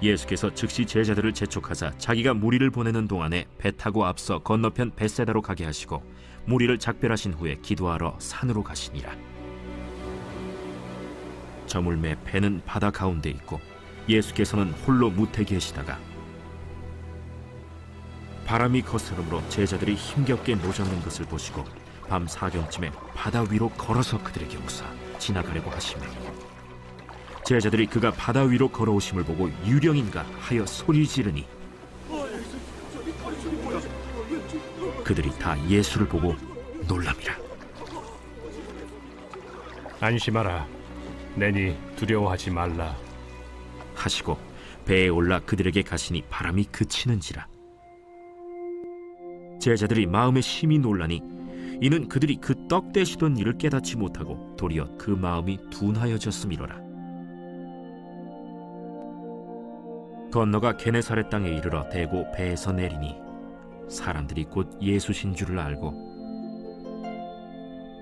예수께서 즉시 제자들을 재촉하사 자기가 무리를 보내는 동안에 배 타고 앞서 건너편 벳세다로 가게 하시고 무리를 작별하신 후에 기도하러 산으로 가시니라. 저물매 배는 바다 가운데 있고 예수께서는 홀로 무태 계시다가 바람이 거스름으로 제자들이 힘겹게 노젓는 것을 보시고 밤 사경쯤에 바다 위로 걸어서 그들에게 오사 지나가려고 하시매 제자들이 그가 바다 위로 걸어오심을 보고 유령인가 하여 소리 지르니 그들이 다 예수를 보고 놀랍니다. 안심하라. 내니 두려워하지 말라 하시고 배에 올라 그들에게 가시니 바람이 그치는지라. 제자들이 마음에 심히 놀라니 이는 그들이 그 떡 되시던 일을 깨닫지 못하고 도리어 그 마음이 둔하여졌음이로라. 건너가 게네사렛 땅에 이르러 대고 배에서 내리니 사람들이 곧 예수신 줄을 알고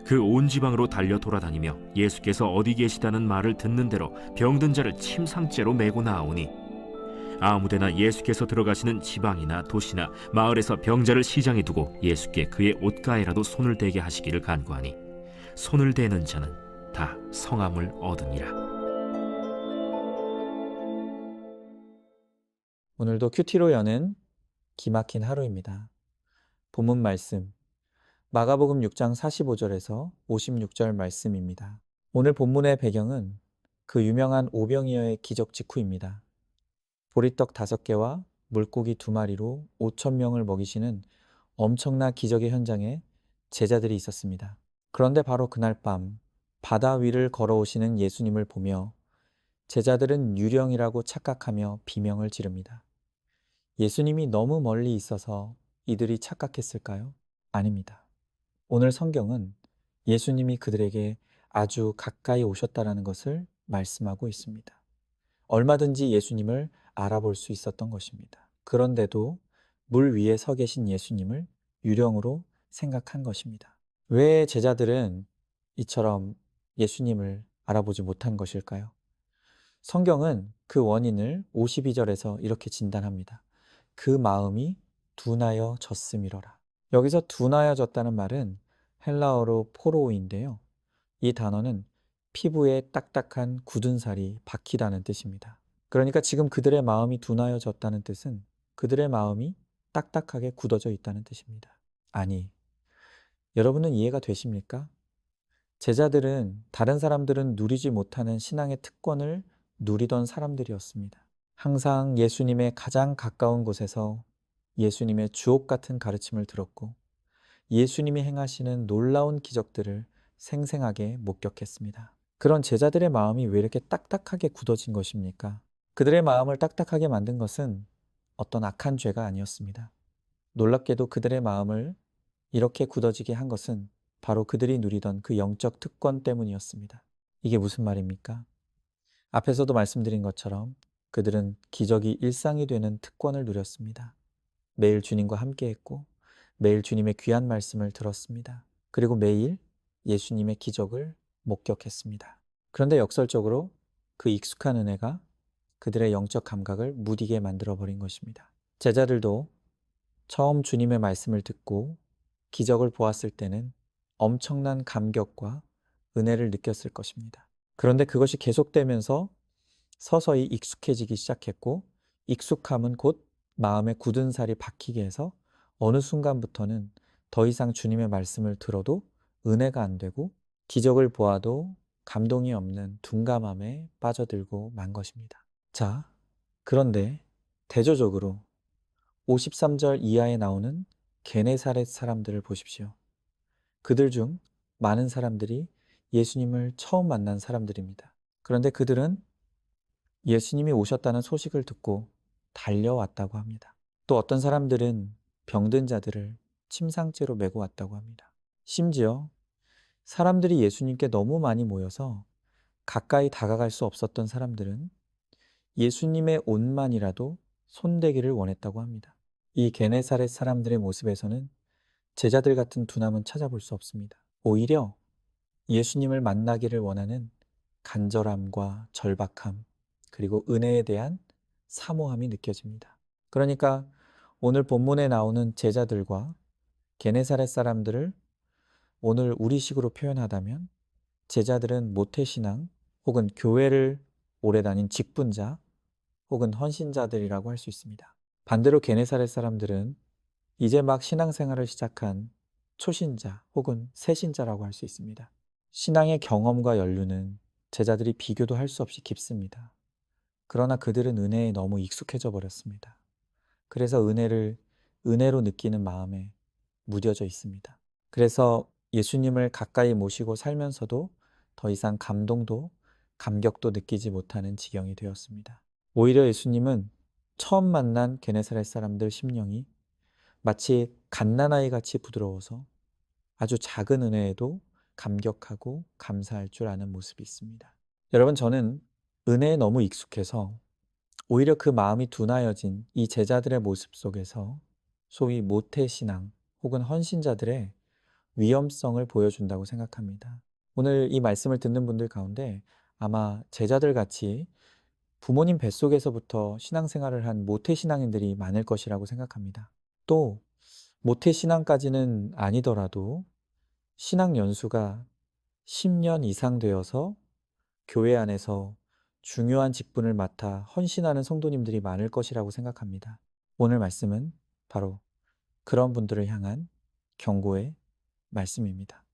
그 온 지방으로 달려 돌아다니며 예수께서 어디 계시다는 말을 듣는 대로 병든 자를 침상째로 메고 나오니 아무데나 예수께서 들어가시는 지방이나 도시나 마을에서 병자를 시장에 두고 예수께 그의 옷가에라도 손을 대게 하시기를 간구하니 손을 대는 자는 다 성함을 얻으니라. 오늘도 큐티로 여는 기막힌 하루입니다. 본문 말씀 마가복음 6장 45절에서 56절 말씀입니다. 오늘 본문의 배경은 그 유명한 오병이어의 기적 직후입니다. 보리떡 5개와 물고기 2마리로 5,000명을 먹이시는 엄청난 기적의 현장에 제자들이 있었습니다. 그런데 바로 그날 밤 바다 위를 걸어오시는 예수님을 보며 제자들은 유령이라고 착각하며 비명을 지릅니다. 예수님이 너무 멀리 있어서 이들이 착각했을까요? 아닙니다. 오늘 성경은 예수님이 그들에게 아주 가까이 오셨다라는 것을 말씀하고 있습니다. 얼마든지 예수님을 알아볼 수 있었던 것입니다. 그런데도 물 위에 서 계신 예수님을 유령으로 생각한 것입니다. 왜 제자들은 이처럼 예수님을 알아보지 못한 것일까요? 성경은 그 원인을 52절에서 이렇게 진단합니다. 그 마음이 둔하여졌음이로라. 여기서 둔하여졌다는 말은 헬라어로 포로인데요. 이 단어는 피부에 딱딱한 굳은 살이 박히다는 뜻입니다. 그러니까 지금 그들의 마음이 둔하여졌다는 뜻은 그들의 마음이 딱딱하게 굳어져 있다는 뜻입니다. 아니, 여러분은 이해가 되십니까? 제자들은 다른 사람들은 누리지 못하는 신앙의 특권을 누리던 사람들이었습니다. 항상 예수님의 가장 가까운 곳에서 예수님의 주옥 같은 가르침을 들었고 예수님이 행하시는 놀라운 기적들을 생생하게 목격했습니다. 그런 제자들의 마음이 왜 이렇게 딱딱하게 굳어진 것입니까? 그들의 마음을 딱딱하게 만든 것은 어떤 악한 죄가 아니었습니다. 놀랍게도 그들의 마음을 이렇게 굳어지게 한 것은 바로 그들이 누리던 그 영적 특권 때문이었습니다. 이게 무슨 말입니까? 앞에서도 말씀드린 것처럼 그들은 기적이 일상이 되는 특권을 누렸습니다. 매일 주님과 함께했고 매일 주님의 귀한 말씀을 들었습니다. 그리고 매일 예수님의 기적을 목격했습니다. 그런데 역설적으로 그 익숙한 은혜가 그들의 영적 감각을 무디게 만들어버린 것입니다. 제자들도 처음 주님의 말씀을 듣고 기적을 보았을 때는 엄청난 감격과 은혜를 느꼈을 것입니다. 그런데 그것이 계속되면서 서서히 익숙해지기 시작했고 익숙함은 곧 마음에 굳은 살이 박히게 해서 어느 순간부터는 더 이상 주님의 말씀을 들어도 은혜가 안 되고 기적을 보아도 감동이 없는 둔감함에 빠져들고 만 것입니다. 자, 그런데 대조적으로 53절 이하에 나오는 게네사렛 사람들을 보십시오. 그들 중 많은 사람들이 예수님을 처음 만난 사람들입니다. 그런데 그들은 예수님이 오셨다는 소식을 듣고 달려왔다고 합니다. 또 어떤 사람들은 병든 자들을 침상째로 메고 왔다고 합니다. 심지어 사람들이 예수님께 너무 많이 모여서 가까이 다가갈 수 없었던 사람들은 예수님의 옷만이라도 손대기를 원했다고 합니다. 이 게네사렛 사람들의 모습에서는 제자들 같은 둔함은 찾아볼 수 없습니다. 오히려 예수님을 만나기를 원하는 간절함과 절박함, 그리고 은혜에 대한 사모함이 느껴집니다. 그러니까 오늘 본문에 나오는 제자들과 게네사렛 사람들을 오늘 우리식으로 표현하다면 제자들은 모태신앙 혹은 교회를 오래 다닌 직분자 혹은 헌신자들이라고 할 수 있습니다. 반대로 게네사렛 사람들은 이제 막 신앙생활을 시작한 초신자 혹은 새신자라고 할 수 있습니다. 신앙의 경험과 연륜은 제자들이 비교도 할 수 없이 깊습니다. 그러나 그들은 은혜에 너무 익숙해져 버렸습니다. 그래서 은혜를 은혜로 느끼는 마음에 무뎌져 있습니다. 그래서 예수님을 가까이 모시고 살면서도 더 이상 감동도 감격도 느끼지 못하는 지경이 되었습니다. 오히려 예수님은 처음 만난 게네사렛 사람들 심령이 마치 갓난아이 같이 부드러워서 아주 작은 은혜에도 감격하고 감사할 줄 아는 모습이 있습니다. 여러분, 저는 은혜에 너무 익숙해서 오히려 그 마음이 둔하여진 이 제자들의 모습 속에서 소위 모태신앙 혹은 헌신자들의 위험성을 보여준다고 생각합니다. 오늘 이 말씀을 듣는 분들 가운데 아마 제자들 같이 부모님 뱃속에서부터 신앙생활을 한 모태신앙인들이 많을 것이라고 생각합니다. 또 모태신앙까지는 아니더라도 신앙 연수가 10년 이상 되어서 교회 안에서 중요한 직분을 맡아 헌신하는 성도님들이 많을 것이라고 생각합니다. 오늘 말씀은 바로 그런 분들을 향한 경고의 말씀입니다.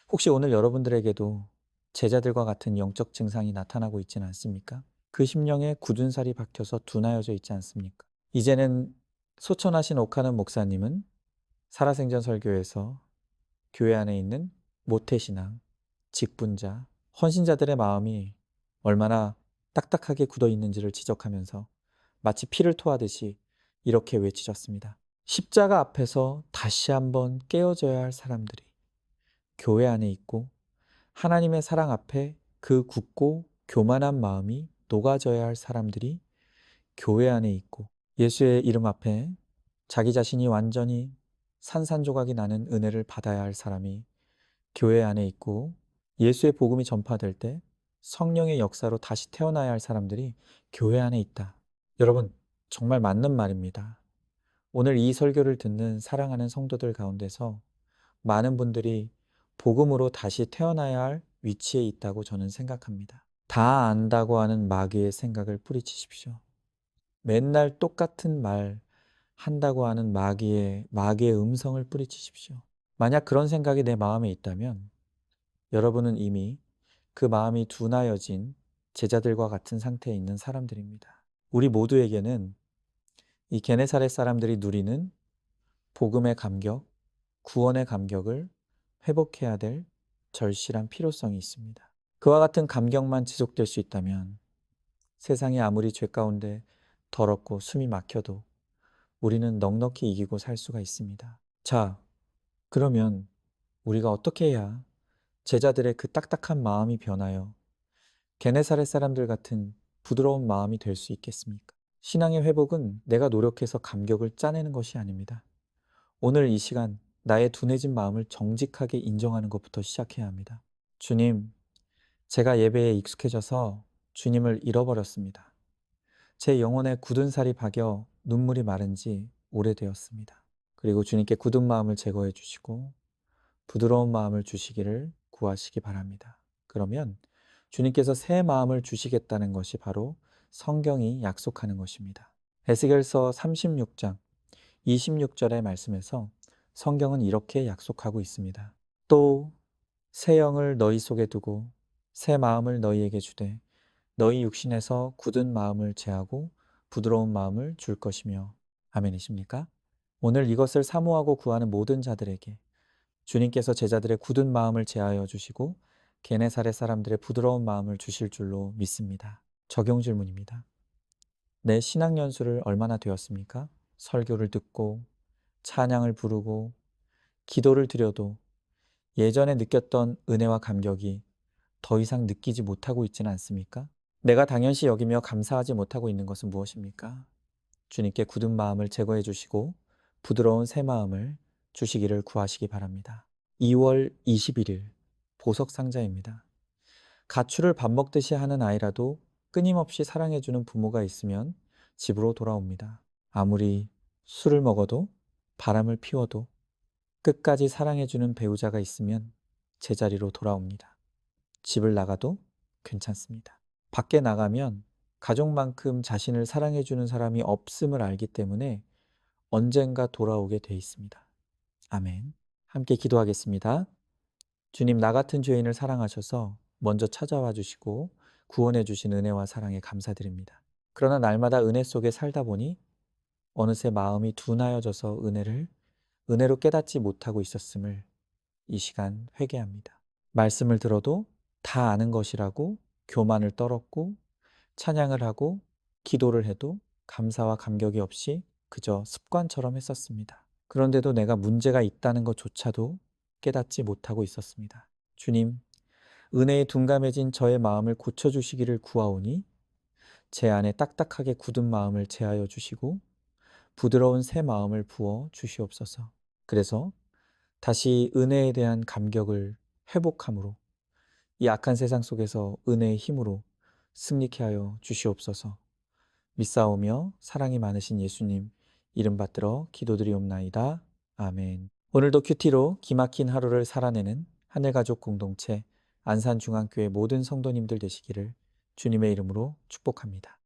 혹시 오늘 여러분들에게도 제자들과 같은 영적 증상이 나타나고 있지는 않습니까? 그 심령에 굳은 살이 박혀서 둔하여져 있지 않습니까? 이제는 소천하신 옥하는 목사님은 살아생전 설교에서 교회 안에 있는 모태신앙, 직분자, 헌신자들의 마음이 얼마나 딱딱하게 굳어 있는지를 지적하면서 마치 피를 토하듯이 이렇게 외치셨습니다. 십자가 앞에서 다시 한번 깨어져야 할 사람들이 교회 안에 있고 하나님의 사랑 앞에 그 굳고 교만한 마음이 녹아져야 할 사람들이 교회 안에 있고 예수의 이름 앞에 자기 자신이 완전히 산산조각이 나는 은혜를 받아야 할 사람이 교회 안에 있고 예수의 복음이 전파될 때 성령의 역사로 다시 태어나야 할 사람들이 교회 안에 있다. 여러분, 정말 맞는 말입니다. 오늘 이 설교를 듣는 사랑하는 성도들 가운데서 많은 분들이 복음으로 다시 태어나야 할 위치에 있다고 저는 생각합니다. 다 안다고 하는 마귀의 생각을 뿌리치십시오. 맨날 똑같은 말 한다고 하는 마귀의 음성을 뿌리치십시오. 만약 그런 생각이 내 마음에 있다면 여러분은 이미 그 마음이 둔하여진 제자들과 같은 상태에 있는 사람들입니다. 우리 모두에게는 이 게네사렛 사람들이 누리는 복음의 감격, 구원의 감격을 회복해야 될 절실한 필요성이 있습니다. 그와 같은 감격만 지속될 수 있다면 세상이 아무리 죄 가운데 더럽고 숨이 막혀도 우리는 넉넉히 이기고 살 수가 있습니다. 자, 그러면 우리가 어떻게 해야 제자들의 그 딱딱한 마음이 변하여 게네사렛 사람들 같은 부드러운 마음이 될 수 있겠습니까? 신앙의 회복은 내가 노력해서 감격을 짜내는 것이 아닙니다. 오늘 이 시간 나의 둔해진 마음을 정직하게 인정하는 것부터 시작해야 합니다. 주님, 제가 예배에 익숙해져서 주님을 잃어버렸습니다. 제 영혼에 굳은 살이 박여 눈물이 마른 지 오래되었습니다. 그리고 주님께 굳은 마음을 제거해 주시고 부드러운 마음을 주시기를 구하시기 바랍니다. 그러면 주님께서 새 마음을 주시겠다는 것이 바로 성경이 약속하는 것입니다. 에스겔서 36장 26절의 말씀에서 성경은 이렇게 약속하고 있습니다. 또 새 영을 너희 속에 두고 새 마음을 너희에게 주되 너희 육신에서 굳은 마음을 제하고 부드러운 마음을 줄 것이며. 아멘이십니까? 오늘 이것을 사모하고 구하는 모든 자들에게 주님께서 제자들의 굳은 마음을 제하여 주시고 게네사렛 사람들의 부드러운 마음을 주실 줄로 믿습니다. 적용 질문입니다. 내 신앙 연수를 얼마나 되었습니까? 설교를 듣고 찬양을 부르고 기도를 드려도 예전에 느꼈던 은혜와 감격이 더 이상 느끼지 못하고 있지는 않습니까? 내가 당연시 여기며 감사하지 못하고 있는 것은 무엇입니까? 주님께 굳은 마음을 제거해 주시고 부드러운 새 마음을 주시기를 구하시기 바랍니다. 2월 21일 보석상자입니다. 가출을 밥 먹듯이 하는 아이라도 끊임없이 사랑해주는 부모가 있으면 집으로 돌아옵니다. 아무리 술을 먹어도 바람을 피워도 끝까지 사랑해주는 배우자가 있으면 제자리로 돌아옵니다. 집을 나가도 괜찮습니다. 밖에 나가면 가족만큼 자신을 사랑해주는 사람이 없음을 알기 때문에 언젠가 돌아오게 돼 있습니다. 아멘. 함께 기도하겠습니다. 주님, 나 같은 죄인을 사랑하셔서 먼저 찾아와 주시고 구원해 주신 은혜와 사랑에 감사드립니다. 그러나 날마다 은혜 속에 살다 보니 어느새 마음이 둔하여져서 은혜로 깨닫지 못하고 있었음을 이 시간 회개합니다. 말씀을 들어도 다 아는 것이라고 교만을 떨었고 찬양을 하고 기도를 해도 감사와 감격이 없이 그저 습관처럼 했었습니다. 그런데도 내가 문제가 있다는 것조차도 깨닫지 못하고 있었습니다. 주님, 은혜에 둔감해진 저의 마음을 고쳐주시기를 구하오니 제 안에 딱딱하게 굳은 마음을 제하여 주시고 부드러운 새 마음을 부어 주시옵소서. 그래서 다시 은혜에 대한 감격을 회복함으로 이 악한 세상 속에서 은혜의 힘으로 승리케 하여 주시옵소서. 믿사오며 사랑이 많으신 예수님 이름 받들어 기도드리옵나이다. 아멘. 오늘도 큐티로 기막힌 하루를 살아내는 하늘가족 공동체 안산중앙교회 모든 성도님들 되시기를 주님의 이름으로 축복합니다.